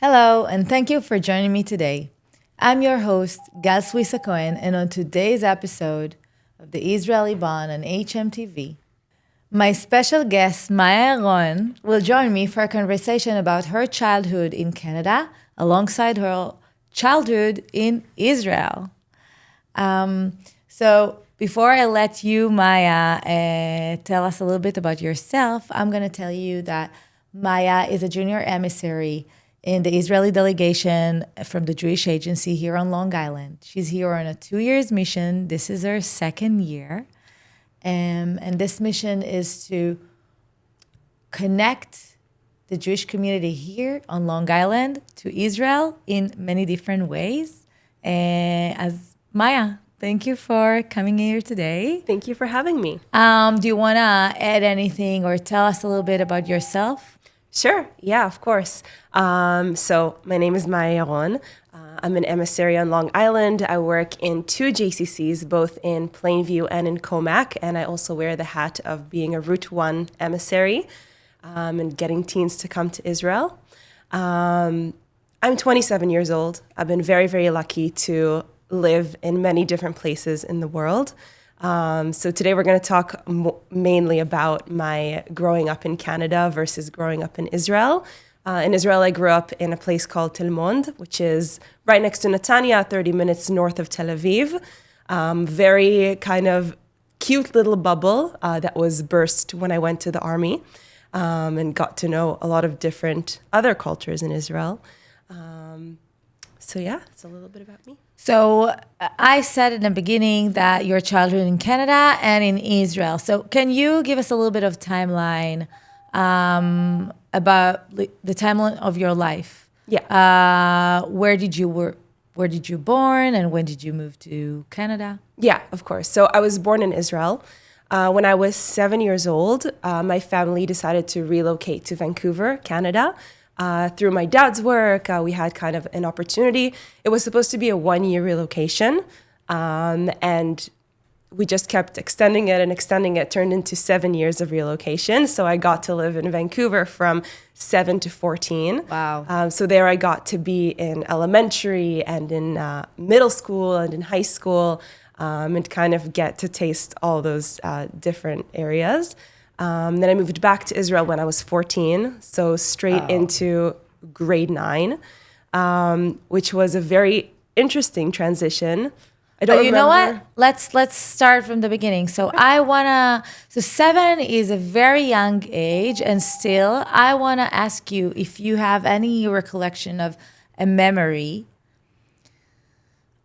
Hello, and thank you for joining me today. I'm your host, Gal Swisa Cohen, and on today's episode of the Israeli Bond on hmTv, my special guest, Maya Yaron, will join me for a conversation about her childhood in Canada alongside her childhood in Israel. So before I let you, Maya, tell us a little bit about yourself, I'm going to tell you that Maya is a junior emissary in the Israeli delegation from the Jewish Agency here on Long Island. She's here on a 2-year mission. This is her second year. And this mission is to connect the Jewish community here on Long Island to Israel in many different ways. As Maya, thank you for coming here today. Thank you for having me. Do you want to add anything or tell us a little bit about yourself? Sure. Yeah, of course. So my name is Maya Yaron. I'm an emissary on Long Island. I work in 2 JCCs, both in Plainview and in Comac, and I also wear the hat of being a Route 1 emissary and getting teens to come to Israel. I'm 27 years old. I've been very, very lucky to live in many different places in the world. So today we're going to talk mainly about my growing up in Canada versus growing up in Israel. In Israel, I grew up in a place called Tel Mond, which is right next to Netanya, 30 minutes north of Tel Aviv. Very kind of cute little bubble that was burst when I went to the army and got to know a lot of different other cultures in Israel. So yeah, it's a little bit about me. So I said in the beginning that your childhood in Canada and in Israel. So can you give us a little bit of timeline about the timeline of your life? Yeah. Where did you born and when did you move to Canada? Yeah, of course. So I was born in Israel. When I was 7 years old, my family decided to relocate to Vancouver, Canada. Through my dad's work, we had kind of an opportunity. It was supposed to be a 1-year relocation, and we just kept extending it and extending it, turned into 7 years of relocation. So I got to live in Vancouver from 7 to 14. Wow. So there I got to be in elementary and in middle school and in high school and kind of get to taste all those different areas. Then I moved back to Israel when I was 14, so straight into grade 9, which was a very interesting transition. I don't remember. You know what? Let's start from the beginning. So 7 is a very young age, and still I wanna ask you if you have any recollection of a memory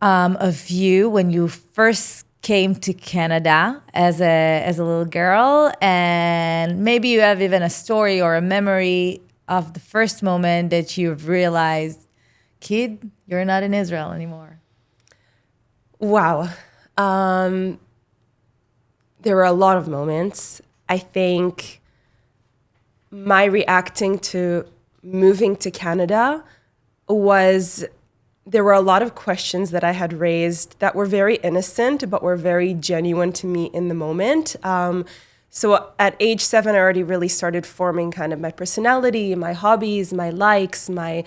of you when you first came to Canada as a little girl, and maybe you have even a story or a memory of the first moment that you've realized, kid, you're not in Israel anymore. Wow. There were a lot of moments. I think my reacting to moving to Canada was there were a lot of questions that I had raised that were very innocent, but were very genuine to me in the moment. So at age 7, I already really started forming kind of my personality, my hobbies, my likes, my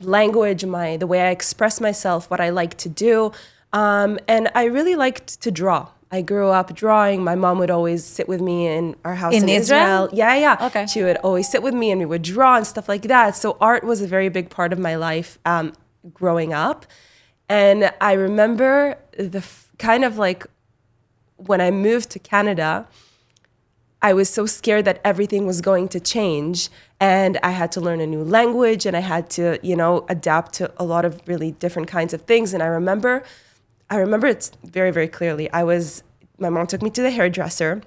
language, the way I express myself, what I like to do. And I really liked to draw. I grew up drawing. My mom would always sit with me in our house in Israel. Yeah. Okay. She would always sit with me and we would draw and stuff like that. So art was a very big part of my life growing up. And I remember kind of like when I moved to Canada, I was so scared that everything was going to change and I had to learn a new language and I had to, adapt to a lot of really different kinds of things. And I remember it very, very clearly. My mom took me to the hairdresser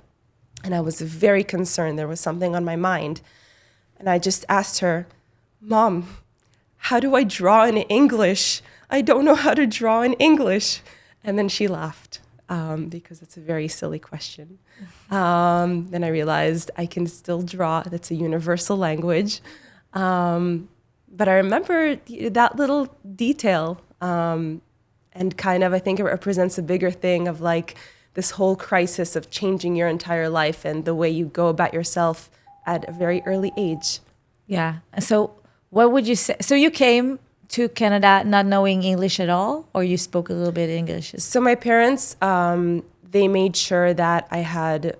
and I was very concerned. There was something on my mind. And I just asked her, Mom, how do I draw in English? I don't know how to draw in English. And then she laughed because it's a very silly question. Then I realized I can still draw. That's a universal language. But I remember that little detail. And kind of, I think it represents a bigger thing of like this whole crisis of changing your entire life and the way you go about yourself at a very early age. Yeah. So What would you say? So you came to Canada not knowing English at all, or you spoke a little bit English? So my parents, they made sure that I had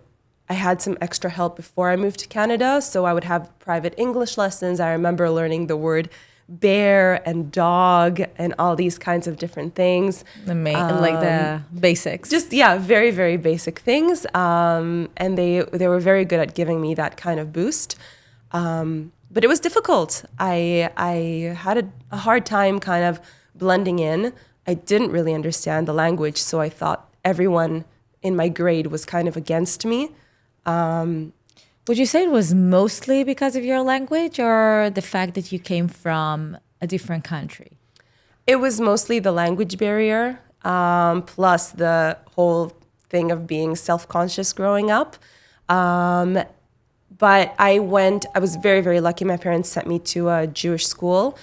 some extra help before I moved to Canada. So I would have private English lessons. I remember learning the word bear and dog and all these kinds of different things. Like the basics. Just, yeah, very, very basic things. And they were very good at giving me that kind of boost. But it was difficult. I had a hard time kind of blending in. I didn't really understand the language, so I thought everyone in my grade was kind of against me. Would you say it was mostly because of your language or the fact that you came from a different country? It was mostly the language barrier, plus the whole thing of being self-conscious growing up. But I was very, very lucky. My parents sent me to a Jewish school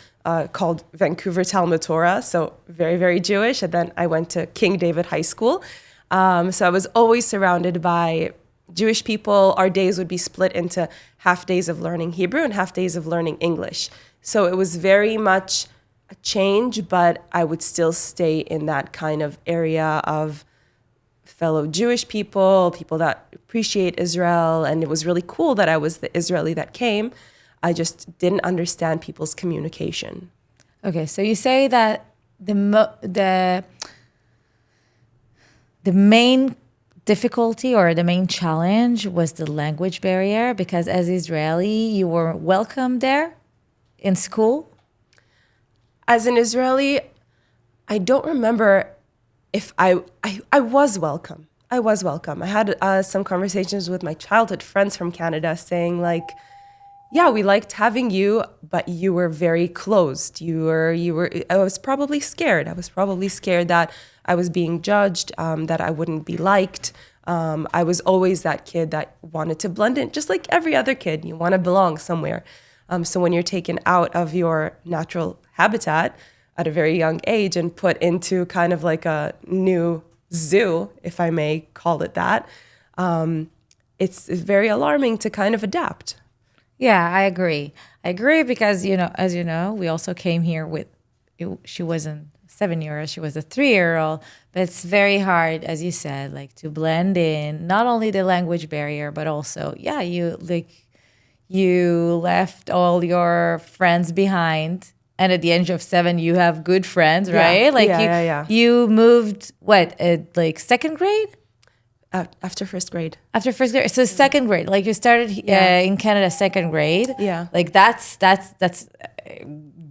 called Vancouver Talmud Torah, so very, very Jewish. And then I went to King David High School. So I was always surrounded by Jewish people. Our days would be split into half days of learning Hebrew and half days of learning English. So it was very much a change, but I would still stay in that kind of area of fellow Jewish people, people that appreciate Israel. And it was really cool that I was the Israeli that came. I just didn't understand people's communication. Okay, so you say that the main difficulty or the main challenge was the language barrier, because as Israeli, you were welcome there in school? As an Israeli, I don't remember if I was welcome. I was welcome. I had some conversations with my childhood friends from Canada saying like, yeah, we liked having you, but you were very closed. I was probably scared. I was probably scared that I was being judged, that I wouldn't be liked. I was always that kid that wanted to blend in, just like every other kid. You want to belong somewhere. So when you're taken out of your natural habitat at a very young age and put into kind of like a new zoo, if I may call it that, it's very alarming to kind of adapt. Yeah, I agree. I agree because, as you know, we also came here with, she wasn't 7-year-old, she was a 3-year-old. But it's very hard, as you said, like to blend in, not only the language barrier, but also, yeah, you left all your friends behind. And at the age of 7, you have good friends, right? You moved, like second grade? After first grade. After first grade, so second grade. Like you started in Canada, second grade. Yeah. Like that's a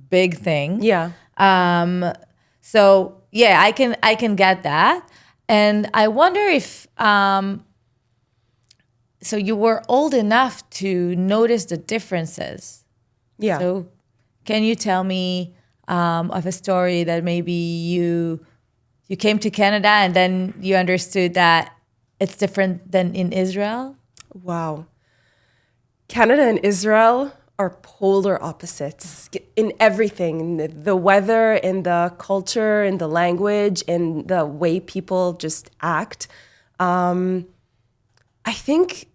big thing. Yeah. So yeah, I can get that, and I wonder if so you were old enough to notice the differences. Yeah. So can you tell me of a story that maybe you came to Canada and then you understood that it's different than in Israel? Wow. Canada and Israel are polar opposites in everything, in the weather, in the culture, in the language, in the way people just act. I think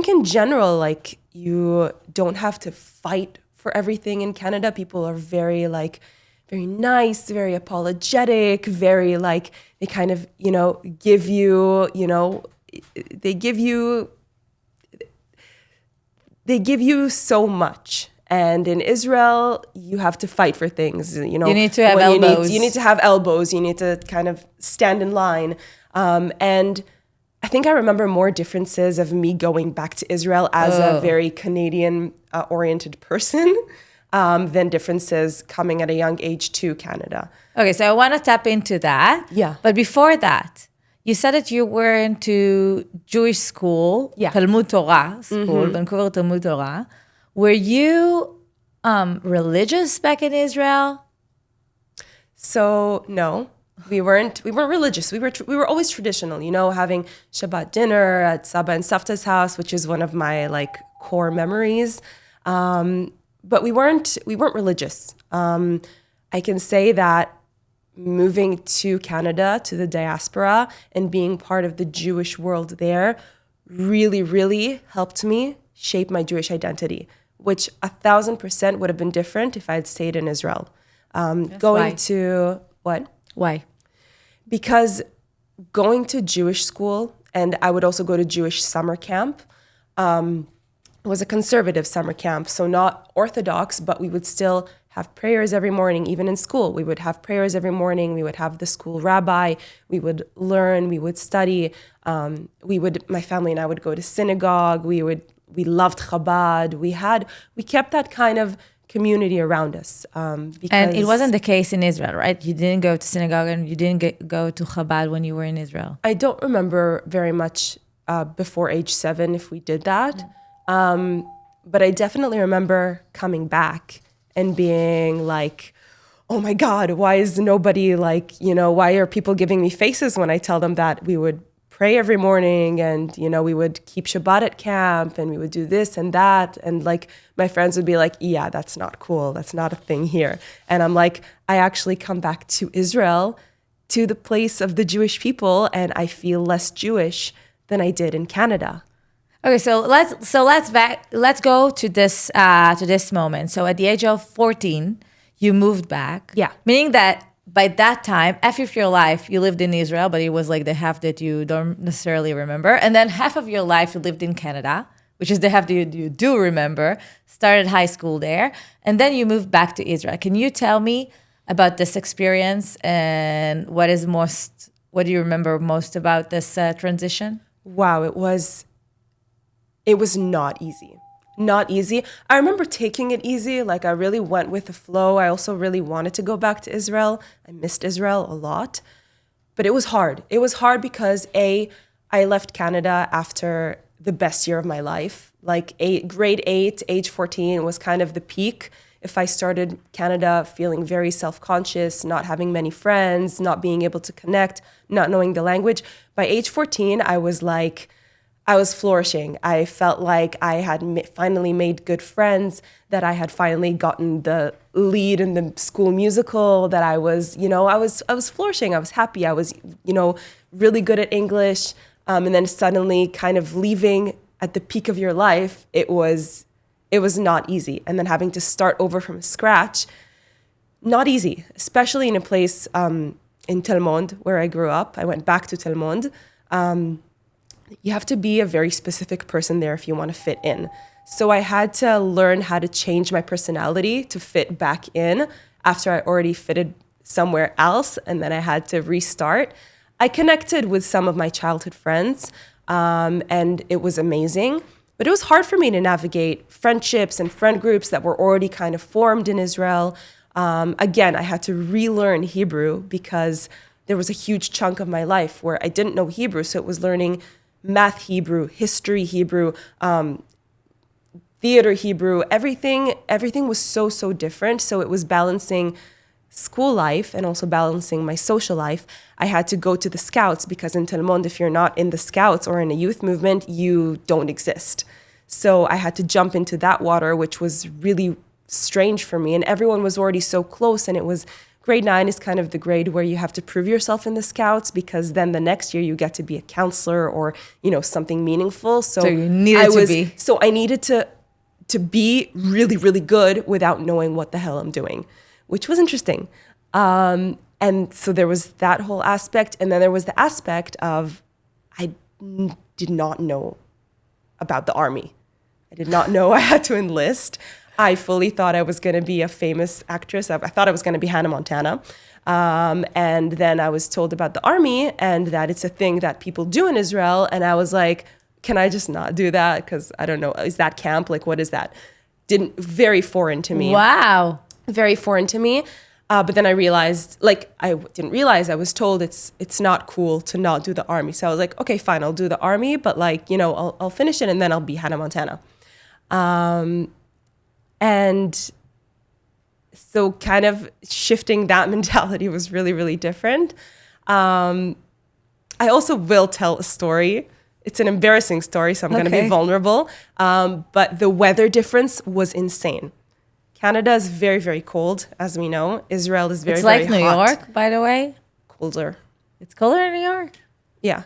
in general, like you don't have to fight for everything in Canada. People are very nice, very apologetic, very like, they kind of, give you, they give you so much. And in Israel, you have to fight for things. You need to have elbows. You need to have elbows. You need to kind of stand in line. And I think I remember more differences of me going back to Israel as a very Canadian-oriented person than differences coming at a young age to Canada. Okay, so I want to tap into that. Yeah. But before that, you said that you were into Jewish school, Talmud Torah school, Vancouver Talmud Torah. Were you religious back in Israel? So no, we weren't religious. We were always traditional, having Shabbat dinner at Saba and Savta's house, which is one of my like core memories. But we weren't religious. I can say that moving to Canada, to the diaspora, and being part of the Jewish world there really, really helped me shape my Jewish identity. which 1,000% would have been different if I had stayed in Israel. Going why? to what? Why? Because going to Jewish school, and I would also go to Jewish summer camp, was a conservative summer camp. So not Orthodox, but we would still have prayers every morning, even in school. We would have prayers every morning. We would have the school rabbi. We would learn. We would study. My family and I would go to synagogue. We loved Chabad. We kept that kind of community around us. And it wasn't the case in Israel, right? You didn't go to synagogue and you didn't go to Chabad when you were in Israel. I don't remember very much before age 7 if we did that. But I definitely remember coming back and being like, oh my God, why is nobody why are people giving me faces when I tell them that we would pray every morning and, we would keep Shabbat at camp and we would do this and that. And my friends would be like, yeah, that's not cool. That's not a thing here. And I'm like, I actually come back to Israel, to the place of the Jewish people, and I feel less Jewish than I did in Canada. Okay, so let's go to this moment. So at the age of 14, you moved back. Yeah. Meaning that by that time, half of your life you lived in Israel, but it was like the half that you don't necessarily remember. And then half of your life you lived in Canada, which is the half that you do remember, started high school there, and then you moved back to Israel. Can you tell me about this experience and what do you remember most about this transition? Wow, it was not easy. Not easy. I remember taking it easy. I really went with the flow. I also really wanted to go back to Israel. I missed Israel a lot. But it was hard. It was hard because I left Canada after the best year of my life. Grade 8, age 14 was kind of the peak. If I started Canada feeling very self-conscious, not having many friends, not being able to connect, not knowing the language. By age 14, I was flourishing. I felt like I had finally made good friends, that I had finally gotten the lead in the school musical, that I was flourishing. I was happy. I was, really good at English. And then suddenly kind of leaving at the peak of your life, it was not easy. And then having to start over from scratch, not easy, especially in a place in Tel Monde where I grew up. I went back to Tel Monde. You have to be a very specific person there if you want to fit in. So I had to learn how to change my personality to fit back in after I already fitted somewhere else, and then I had to restart. I connected with some of my childhood friends, and it was amazing. But it was hard for me to navigate friendships and friend groups that were already kind of formed in Israel. Again, I had to relearn Hebrew because there was a huge chunk of my life where I didn't know Hebrew, so it was learning math Hebrew, history Hebrew, theater Hebrew, everything was so different. So it was balancing school life and also balancing my social life. I had to go to the Scouts because in Tel Monde, if you're not in the Scouts or in a youth movement, you don't exist. So I had to jump into that water, which was really strange for me. And everyone was already so close, and it was grade 9 is kind of the grade where you have to prove yourself in the Scouts, because then the next year you get to be a counselor or, something meaningful. So you needed to be. So I needed to be really, really good without knowing what the hell I'm doing, which was interesting. And so there was that whole aspect. And then there was the aspect of I did not know about the army. I did not know I had to enlist. I fully thought I was going to be a famous actress. I thought I was going to be Hannah Montana. And then I was told about the army and that it's a thing that people do in Israel. And I was like, can I just not do that? Because I don't know. Is that camp? What is that? Very foreign to me. Wow. Very foreign to me. But then I realized, I didn't realize, I was told it's not cool to not do the army. So I was like, okay, fine, I'll do the army. But I'll finish it and then I'll be Hannah Montana. And so kind of shifting that mentality was really, really different. I also will tell a story. It's an embarrassing story, so I'm going to be vulnerable. But the weather difference was insane. Canada is very, very cold, as we know. Israel is very, very hot. It's like New York, by the way. Colder. It's colder in New York? Yeah.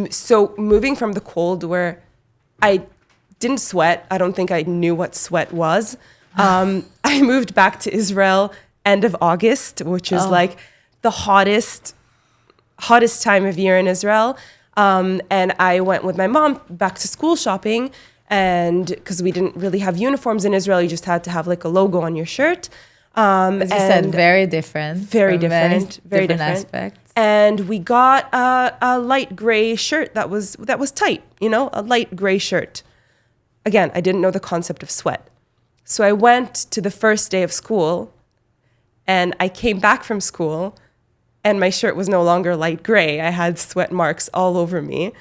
So moving from the cold where I didn't sweat. I don't think I knew what sweat was. I moved back to Israel end of August, which is like the hottest time of year in Israel. And I went with my mom back to school shopping, and because we didn't really have uniforms in Israel, you just had to have like a logo on your shirt. As you said, very different. Very different. Very different aspects. And we got a light gray shirt that was tight, a light gray shirt. Again, I didn't know the concept of sweat. So I went to the first day of school, and I came back from school, and my shirt was no longer light gray. I had sweat marks all over me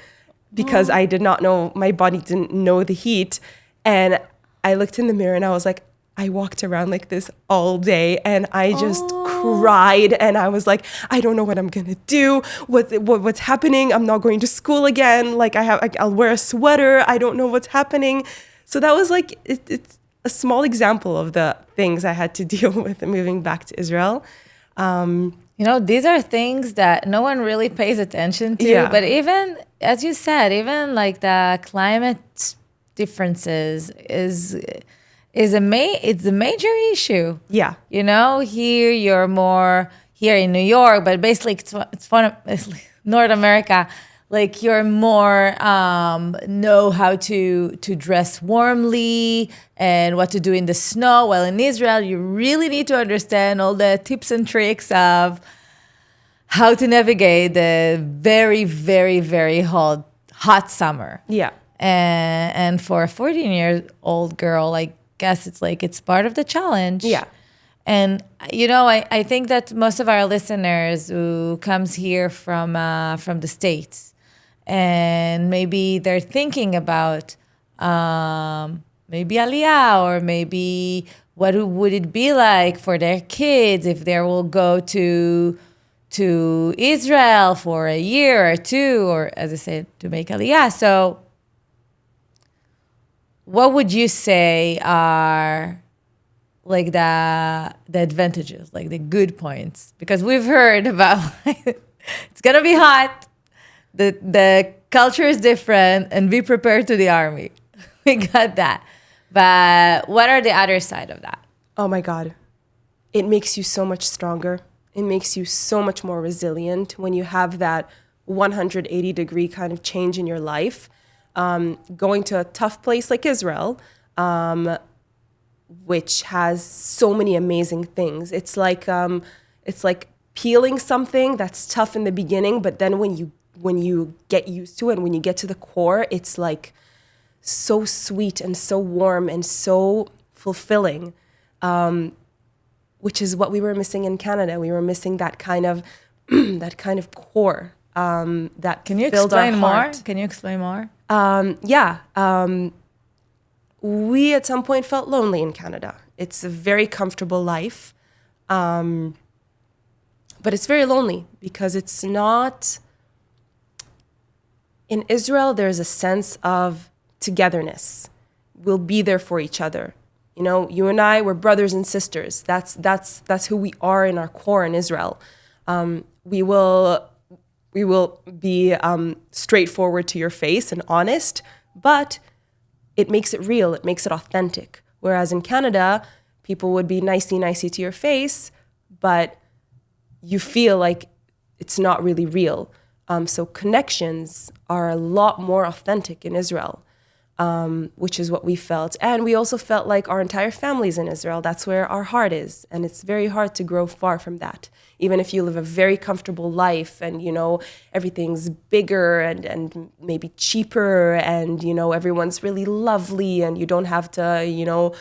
because I did not know, my body didn't know the heat. And I looked in the mirror and I was like, I walked around like this all day, and I just cried, and I was like, I don't know what I'm gonna do. What's happening? I'm not going to school again. Like I'll wear a sweater. I don't know what's happening. So that was like, it's a small example of the things I had to deal with moving back to Israel. These are things that no one really pays attention to. Yeah. But even, as you said, even like the climate differences it's a major issue. Yeah. Here you're more here in New York, but basically it's North America. Like you're more know how to dress warmly and what to do in the snow. Well, in Israel, you really need to understand all the tips and tricks of how to navigate the very, very, very hot summer. Yeah. And for a 14-year-old girl, I guess it's part of the challenge. Yeah. And, I think that most of our listeners who comes here from the States, and maybe they're thinking about maybe Aliyah, or maybe what would it be like for their kids if they will go to Israel for a year or two, or as I said, to make Aliyah. So what would you say are like the advantages, like the good points? Because we've heard about it's gonna be hot. The culture is different, and be prepared to the army. We got that. But what are the other side of that? Oh my God. It makes you so much stronger. It makes you so much more resilient when you have that 180-degree kind of change in your life. Going to a tough place like Israel, which has so many amazing things. It's like peeling something that's tough in the beginning, but then when you get used to it, and when you get to the core, it's like so sweet and so warm and so fulfilling, which is what we were missing in Canada. We were missing that kind of core that Can you filled our explain more? heart. Can you explain more? We at some point felt lonely in Canada. It's a very comfortable life, but it's very lonely because it's not. In Israel, there's a sense of togetherness. We'll be there for each other. You and I, we're brothers and sisters. That's who we are in our core in Israel. We will be straightforward to your face and honest, but it makes it real. It makes it authentic. Whereas in Canada, people would be nicey to your face, but you feel like it's not really real. So connections are a lot more authentic in Israel, which is what we felt. And we also felt like our entire family's in Israel. That's where our heart is. And it's very hard to grow far from that. Even if you live a very comfortable life and, everything's bigger and maybe cheaper and, everyone's really lovely and you don't have to,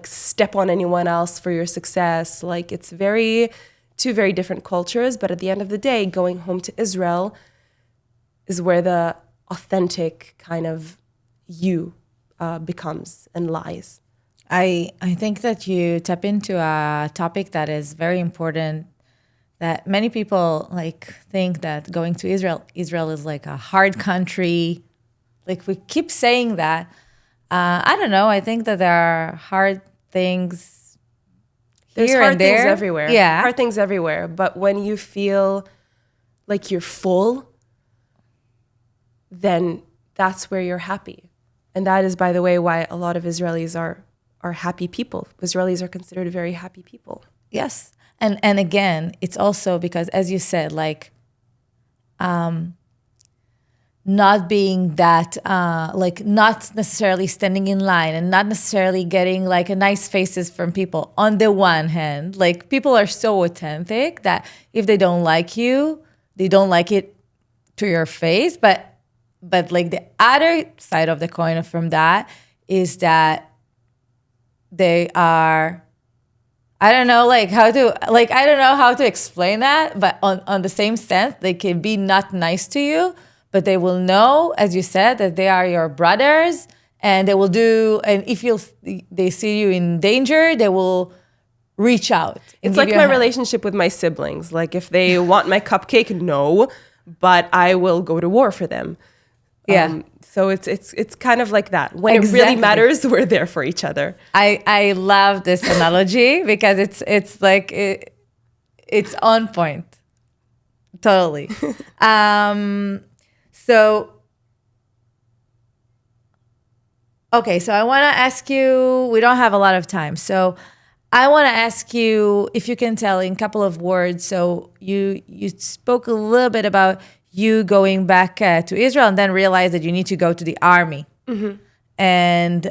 step on anyone else for your success. Like it's two very different cultures. But at the end of the day, going home to Israel is where the authentic kind of you becomes and lies. I think that you tap into a topic that is very important, that many people think that going to Israel is like a hard country. Like we keep saying that. I don't know. I think that there are hard things There's here hard and there. things everywhere. Yeah. Hard things everywhere. But when you feel like you're full, then that's where you're happy. And that is, by the way, why a lot of Israelis are happy people. Israelis are considered very happy people. Yes. And again, it's also because, as you said, like, not being that, like, not necessarily standing in line and not necessarily getting like a nice faces from people. On the one hand, like, people are so authentic that if they don't like you, they don't like it to your face. But like, the other side of the coin from that is that they are, I don't know how to explain that, but on the same sense, they can be not nice to you, but they will know, as you said, that they are your brothers, and they will do, and if they see you in danger, they will reach out. It's like my relationship with my siblings. Like, if they want my cupcake, no, but I will go to war for them. Yeah. So it's kind of like that. When Exactly. it really matters, we're there for each other. I love this analogy because it's like it's on point. Totally. So I want to ask you, we don't have a lot of time. So I want to ask you if you can tell in a couple of words. So you spoke a little bit about you going back to Israel and then realize that you need to go to the army. Mm-hmm. And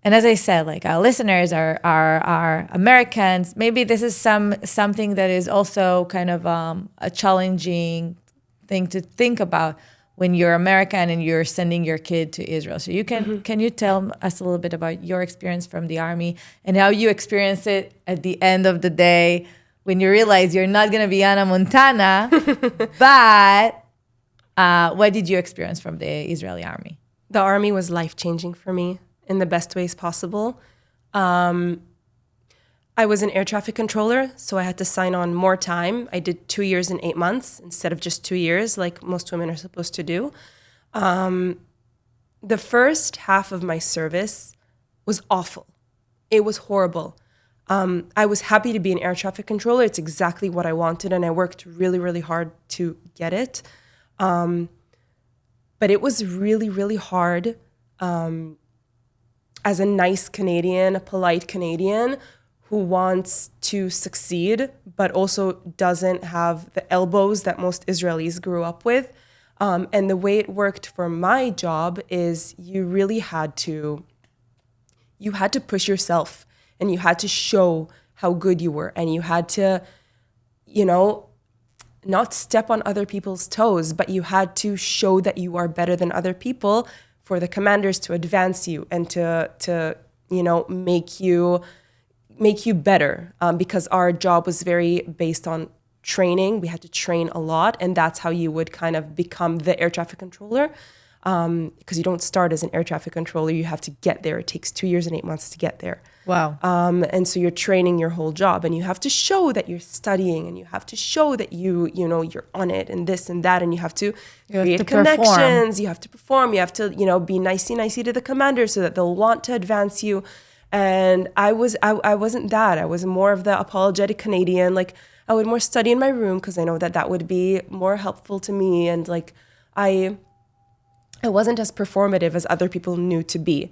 as I said, like, our listeners are Americans. Maybe this is something that is also kind of a challenging thing to think about when you're American and you're sending your kid to Israel. So can you tell us a little bit about your experience from the army and how you experience it at the end of the day when you realize you're not going to be Anna Montana, but what did you experience from the Israeli army? The army was life-changing for me in the best ways possible. I was an air traffic controller, so I had to sign on more time. I did 2 years and 8 months instead of just 2 years like most women are supposed to do. The first half of my service was awful. It was horrible. I was happy to be an air traffic controller. It's exactly what I wanted, and I worked really, really hard to get it. But it was really, really hard as a nice Canadian, a polite Canadian who wants to succeed, but also doesn't have the elbows that most Israelis grew up with. And the way it worked for my job is you really had to push yourself, and you had to show how good you were, and you had to, not step on other people's toes, but you had to show that you are better than other people for the commanders to advance you and to make you better, because our job was very based on training. We had to train a lot, and that's how you would kind of become the air traffic controller, because you don't start as an air traffic controller. You have to get there. It takes 2 years and 8 months to get there. Wow. And so you're training your whole job, and you have to show that you're studying, and you have to show that you're on it, and this and that, and you have to create connections. You have to perform. You have to, be nicey to the commander so that they'll want to advance you. And I wasn't that. I was more of the apologetic Canadian. Like, I would more study in my room because I know that would be more helpful to me. And like, I wasn't as performative as other people knew to be.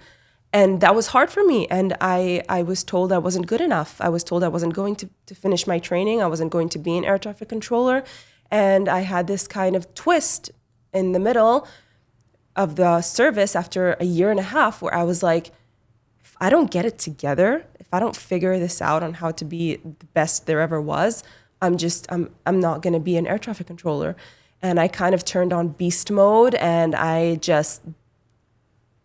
And that was hard for me. And I was told I wasn't good enough. I was told I wasn't going to finish my training. I wasn't going to be an air traffic controller. And I had this kind of twist in the middle of the service after a year and a half where I was like, if I don't get it together, if I don't figure this out on how to be the best there ever was, I'm not going to be an air traffic controller. And I kind of turned on beast mode, and I just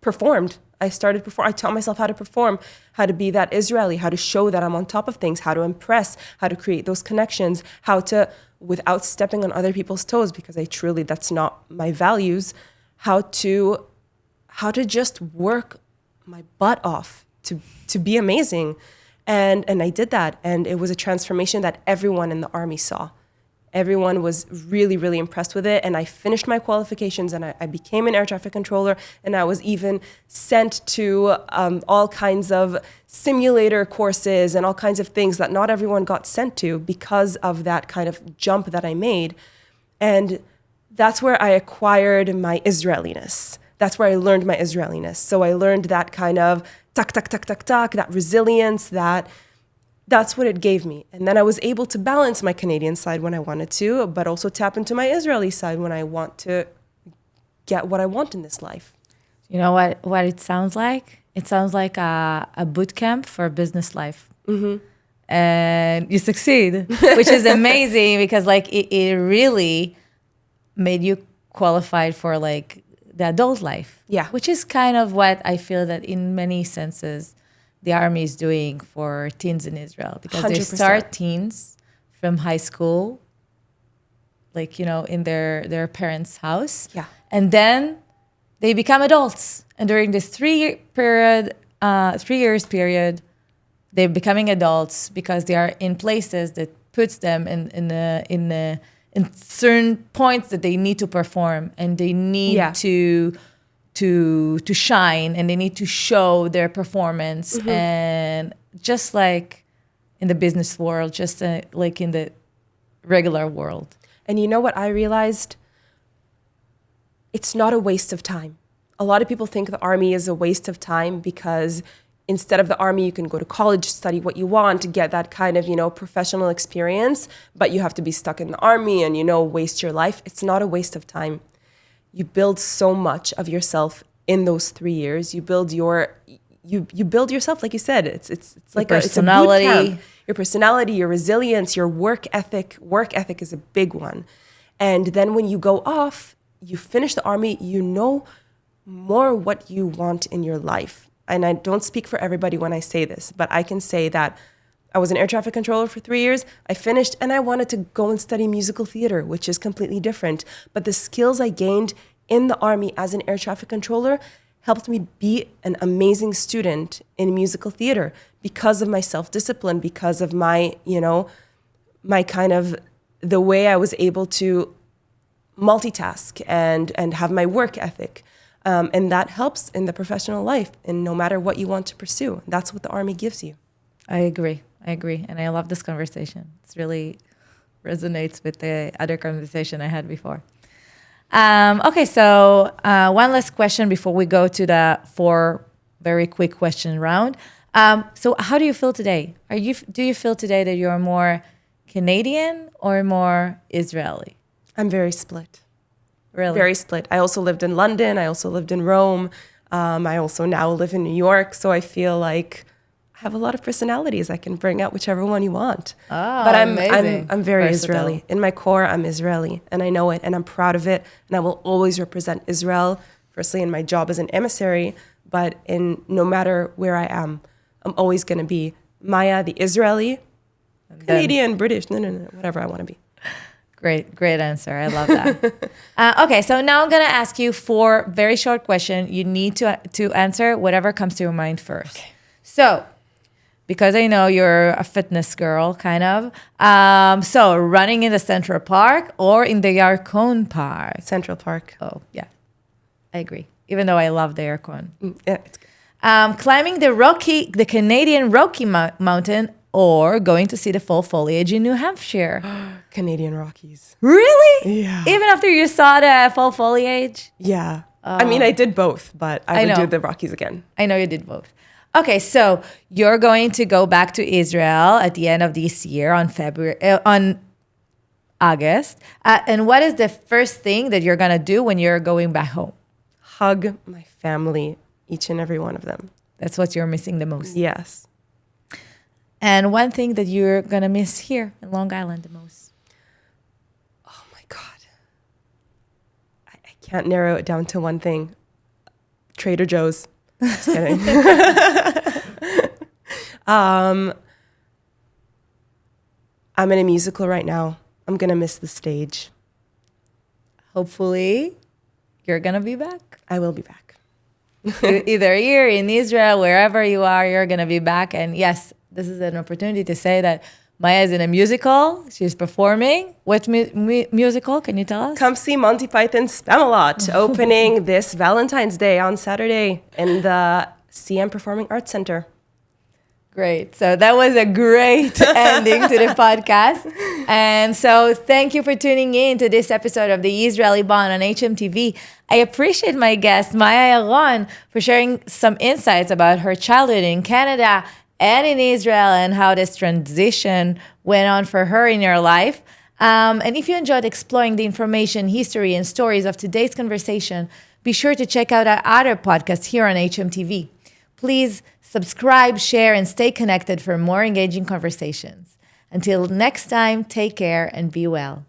performed. I taught myself how to perform, how to be that Israeli, how to show that I'm on top of things, how to impress, how to create those connections, how to, without stepping on other people's toes, because that's not my values, how to just work my butt off to be amazing. And I did that. And it was a transformation that everyone in the army saw. Everyone was really, really impressed with it. And I finished my qualifications, and I became an air traffic controller. And I was even sent to all kinds of simulator courses and all kinds of things that not everyone got sent to because of that kind of jump that I made. And that's where I acquired my Israeliness. That's where I learned my Israeliness. So I learned that kind of tak, tak, tak, tak, tak, that resilience, that's what it gave me. And then I was able to balance my Canadian side when I wanted to, but also tap into my Israeli side when I want to get what I want in this life. You know what it sounds like? It sounds like a boot camp for business life. Mm-hmm. And you succeed, which is amazing because like it really made you qualified for like the adult life. Yeah. Which is kind of what I feel that in many senses the army is doing for teens in Israel because 100%. They start teens from high school, like, in their parents' house. Yeah. And then they become adults. And during this 3 years period, they're becoming adults because they are in places that puts them in certain points that they need to perform and they need to shine and they need to show their performance. Mm-hmm. And just like in the business world, just like in the regular world. And you know what I realized? It's not a waste of time. A lot of people think the army is a waste of time because instead of the army, you can go to college, study what you want, get that kind of, professional experience, but you have to be stuck in the army and, waste your life. It's not a waste of time. You build so much of yourself in those 3 years. You build you build yourself, like you said. It's like it's a boot camp. Your personality, your resilience, your work ethic. Work ethic is a big one. And then when you go off, you finish the army, you know more what you want in your life. And I don't speak for everybody when I say this, but I can say that I was an air traffic controller for 3 years. I finished and I wanted to go and study musical theater, which is completely different. But the skills I gained in the army as an air traffic controller helped me be an amazing student in musical theater because of my self-discipline, because of my, my kind of the way I was able to multitask and have my work ethic. And that helps in the professional life and no matter what you want to pursue. That's what the army gives you. I agree. And I love this conversation. It's really resonates with the other conversation I had before. Okay, so one last question before we go to the 4 very quick question round. So how do you feel today? Do you feel today that you're more Canadian or more Israeli? I'm very split. Really? Very split. I also lived in London. I also lived in Rome. I also now live in New York. So I feel like I have a lot of personalities. I can bring out whichever one you want. Oh, but amazing. I'm very versatile. Israeli. In my core, I'm Israeli. And I know it. And I'm proud of it. And I will always represent Israel, firstly in my job as an emissary. But in no matter where I am, I'm always going to be Maya, the Israeli, Canadian, British, no, whatever I want to be. Great answer. I love that. Okay, so now I'm going to ask you 4 very short questions. You need to answer whatever comes to your mind first. Okay. So, because I know you're a fitness girl, kind of. So, running in the Central Park or in the Yarkon Park? Central Park. Oh, yeah. I agree. Even though I love the Yarkon. Yeah, it's good. Climbing the Canadian Rocky Mountain or going to see the fall foliage in New Hampshire? Canadian Rockies. Really? Yeah. Even after you saw the fall foliage? Yeah. I mean, I did both, but I would do the Rockies again. I know you did both. Okay, so you're going to go back to Israel at the end of this year on August. And what is the first thing that you're going to do when you're going back home? Hug my family, each and every one of them. That's what you're missing the most. Yes. And one thing that you're going to miss here in Long Island the most? Oh my God. I can't narrow it down to one thing. Trader Joe's. Just kidding. I'm in a musical right now. I'm going to miss the stage. Hopefully, you're going to be back. I will be back. Either here, in Israel, wherever you are, you're going to be back. And yes, this is an opportunity to say that Maya is in a musical. She's performing. What musical? Can you tell us? Come see Monty Python's Spamalot opening this Valentine's Day on Saturday in the CM Performing Arts Center. Great. So that was a great ending to the podcast. And so thank you for tuning in to this episode of the Israeli Bond on hmTv. I appreciate my guest, Maya Yaron, for sharing some insights about her childhood in Canada and in Israel and how this transition went on for her in your life. And if you enjoyed exploring the information, history, and stories of today's conversation, be sure to check out our other podcasts here on hmTV. Please subscribe, share, and stay connected for more engaging conversations. Until next time, take care and be well.